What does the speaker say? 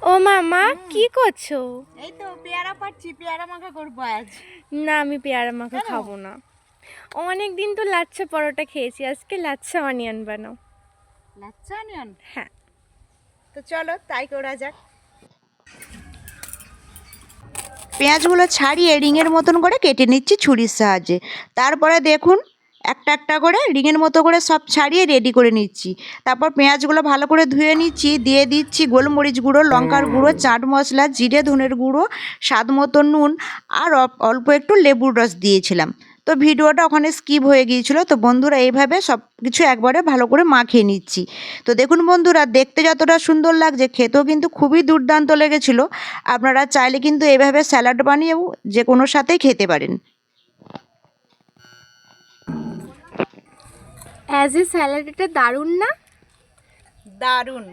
ও মামা কি করছো? এই তো পেয়ারা পাচ্ছি, পেয়ারা মাখা করবো আজ। না আমি পেয়ারা মাখা কেন? খাবো না। অনেক দিন তো লাচ্ছা পরোটা খেয়েছি, আজকে লাচ্ছা অনিয়ন বানাও। লাচ্ছা অনিয়ন? হ্যাঁ। তো চলো তাই করা যাক। পেঁয়াজগুলো ছাড়িয়ে রিংয়ের মতন করে কেটে নিচ্ছি ছুরির সাহায্যে। তারপরে দেখুন একটা একটা করে রিংয়ের মতো করে সব ছাড়িয়ে রেডি করে নিচ্ছি। তারপর পেঁয়াজগুলো ভালো করে ধুয়ে নিচ্ছি, দিয়ে দিচ্ছি গোলমরিচ গুঁড়ো, লঙ্কার গুঁড়ো, চাট মশলা, জিরে ধনের গুঁড়ো, স্বাদ মতো নুন আর অল্প একটু লেবুর রস দিয়েছিলাম। তো ভিডিওটা ওখানে স্কিপ হয়ে গিয়েছিলো। তো বন্ধুরা এইভাবে সব কিছু একবারে ভালো করে মাখিয়ে নিচ্ছি। তো দেখুন বন্ধুরা, দেখতে যতটা সুন্দর লাগছে খেতেও কিন্তু খুবই দুর্দান্ত লেগেছিলো। আপনারা চাইলে কিন্তু এভাবে স্যালাড বানিয়েও যে কোনো সাথেই খেতে পারেন। অ্যাজ এ স্যালাড এটা দারুণ না? দারুণ।